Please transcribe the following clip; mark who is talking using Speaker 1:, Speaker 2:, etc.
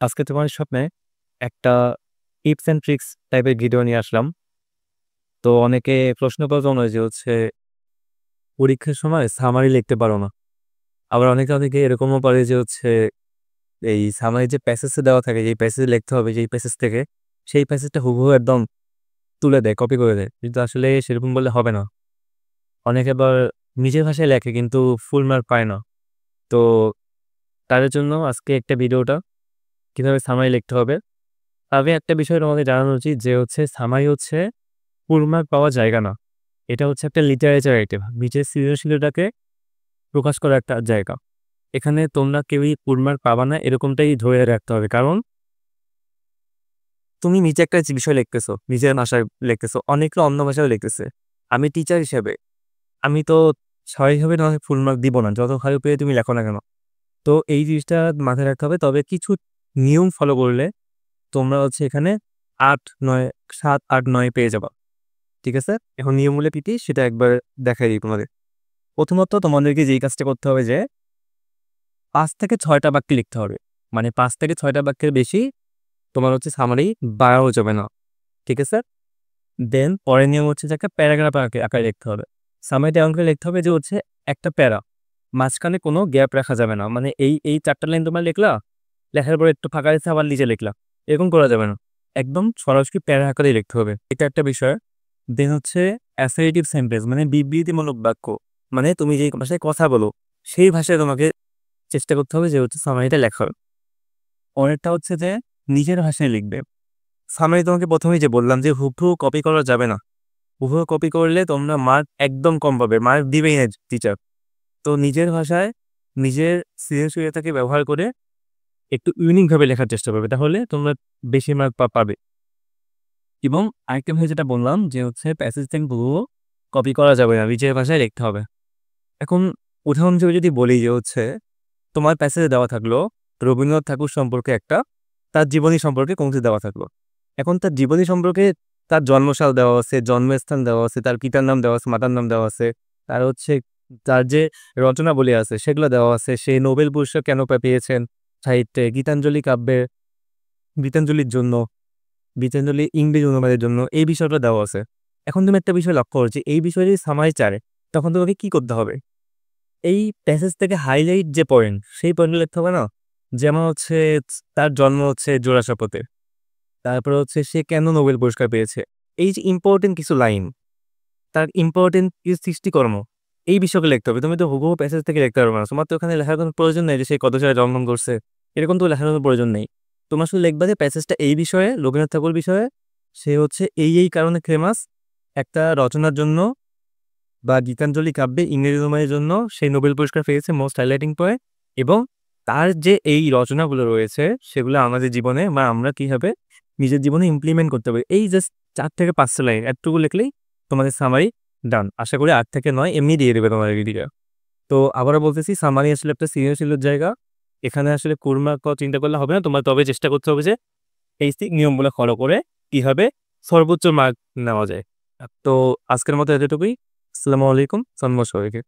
Speaker 1: আজকে তোমার সামনে একটা টিপস অ্যান্ড ট্রিক্স টাইপের ভিডিও নিয়ে আসলাম। তো অনেকে প্রশ্ন করে যে পরীক্ষার সময় সামারি লিখতে পারো না। আবার অনেকে এরকমও পারে যে এই সামারি যে প্যাসেজে দেওয়া থাকে, যেই প্যাসেজে লিখতে হবে, যেই প্যাসেজ থেকে সেই প্যাসেজটা হুবহু একদম তুলে দেয়, কপি করে দেয়। কিন্তু আসলে সেরকম বললে হবে না। অনেকে আবার নিজের ভাষায় লেখে কিন্তু ফুল মার্ক পায় না। তো তাদের জন্য আজকে একটা ভিডিওটা কিভাবে সামারি লিখতে হবে। তবে একটা বিষয় তোমাকে জানানো উচিত যে সামারি ফুল মার্ক পাওয়ার জায়গা না। এটা একটা লিটারেচার আইটেম। নিজের সৃজনশীলতাকে প্রকাশ করার একটা জায়গা। এখানে তোমরা কেউই ফুল মার্ক পাবা না এরকমটাই ধরে রাখতে হবে। কারণ তুমি নিজে একটা বিষয় লিখতেছো, নিজের ভাষায় লিখতেছো, অনেকে অন্য ভাষায় লিখতেছে। আমি টিচার হিসেবে আমি তো স্বাভাবিকভাবে তোমাকে ফুল মার্ক দিব না, যত খারাপ পেয়ে তুমি লেখো না কেন। তো এই জিনিসটা মাথায় রাখতে হবে। তবে কিছু নিয়ম ফলো করলে তোমরা এখানে ৮, ৯, ৭, ৮, ৯ পেয়ে যাবা। ঠিক আছে? এখন নিয়মগুলো কি সেটা একবার দেখাই দিই তোমাদের। প্রথমত তোমাদেরকে যেই কাজটা করতে হবে যে ৫ থেকে ৬টা বাক্য লিখতে হবে। মানে ৫ থেকে ৬টা বাক্যের বেশি তোমার সামারি বাড়ানো যাবে না। ঠিক আছে? দেন পরের নিয়ম যে একটা প্যারাগ্রাফ আকারে লিখতে হবে। সামারিটা এমন করে লিখতে হবে যে একটা প্যারা, মাঝখানে কোনো গ্যাপ রাখা যাবে না। মানে এই ৪ টা লাইন তোমরা লিখলা, লেখার পরে একটু ফাঁকা রেখে আবার নিচে লিখলা। এরকম করা যাবে না। একদম সরাসরি প্যারা আকারেই লিখতে হবে। এটা একটা বিষয়। দেন অ্যাসার্টিভ সেন্টেন্স মানে বিবৃতিমূলক বাক্য। মানে তুমি যেই ভাষায় কথা বলো সেই ভাষায় তোমাকে চেষ্টা করতে হবে যে সামারিটা লেখার। পরেরটা যে নিজের ভাষায় লিখবে। সামারি তোমাকে প্রথমেই যে বললাম যে হুবহু কপি করা যাবে না। হুবহু কপি করলে তোমরা মার্ক একদম কম পাবে, মার্ক দিবেই না টিচার। তো নিজের ভাষায় নিজের সৃজনশীলতাকে ব্যবহার করে একটু ইউনিকভাবে লেখার চেষ্টা করবে, তাহলে তোমরা বেশি মার্ক পাবে। এবং আরেকটা বিষয় যেটা বললাম যে প্যাসেজ থেকে হুবহু কপি করা যাবে না, নিজের ভাষায় লিখতে হবে। এখন উদাহরণ হিসেবে যদি বলি যে তোমার প্যাসেজে দেওয়া থাকলো রবীন্দ্রনাথ ঠাকুর সম্পর্কে তার জীবনী সম্পর্কে কমতি দেওয়া থাকলো। এখন তার জীবনী সম্পর্কে তার জন্মসাল দেওয়া আছে, জন্মস্থান দেওয়া আছে, তার পিতার নাম দেওয়া আছে, মাতার নাম দেওয়া আছে, তার তার যে রচনাবলী আছে সেগুলো দেওয়া আছে, সে নোবেল পুরস্কার কেন পেয়েছেন সাহিত্যে, গীতাঞ্জলি কাব্যের, গীতাঞ্জলির জন্য, গীতাঞ্জলি ইংরেজি অনুবাদের জন্য, এই বিষয়টা দেওয়া আছে। এখন তুমি একটা বিষয় লক্ষ্য করছি, এই বিষয়ে যদি সামারি চারে তখন তোমাকে কি করতে হবে? এই প্যাসেজ থেকে হাইলাইট যে পয়েন্ট সেই পয়েন্টগুলো লিখতে হবে না? যেমন তার জন্ম জোড়াসাঁকোতে, তারপর সে কেন নোবেল পুরস্কার পেয়েছে, এই যে ইম্পর্টেন্ট কিছু লাইন, তার ইম্পর্টেন্ট কিছু সৃষ্টিকর্ম, এই বিষয়গুলো লিখতে হবে। তুমি তো হুবহু প্যাসেজ থেকে লিখতে পারবে না। তোমার তো ওখানে লেখার কোনো প্রয়োজন নেই যে সে কত সালে জন্মগ্রহণ করছে, এরকম তো লেখার কোনো প্রয়োজন নেই। তোমার শুধু লিখবা যে প্যাসেজটা এই বিষয়ে, রবীন্দ্রনাথ ঠাকুর বিষয়ে, সে এই কারণে ফেমাস, একটা রচনার জন্য বা গীতাঞ্জলি কাব্যে ইংরেজি অনুবাদের জন্য সেই নোবেল পুরস্কার পেয়েছে, মোস্ট হাইলাইটিং পয়েন্ট। এবং তার যে এই রচনাগুলো রয়েছে সেগুলো আমাদের জীবনে বা আমরা কীভাবে নিজের জীবনে ইমপ্লিমেন্ট করতে পারি, এই জাস্ট ৪ থেকে ৫টা লাইন এতটুকু লিখলেই তোমাদের সামারি ডান। আশা করি ৮ থেকে ৯ এমনি দিয়ে দেবে তোমাদের দিকে। তো আবারও বলতেছি, সামারি একটা সৃজনশীলের জায়গা। এখানে কুড়মার্ক চিন্তা করলে হবে না। তোমার তবে চেষ্টা করতে হবে যে এই নিয়মগুলো ফলো করে কীভাবে সর্বোচ্চ মার্ক নেওয়া যায়। তো আজকের মতো এতটুকুই। আসসালামু আলাইকুম। সন্ময় সবাইকে।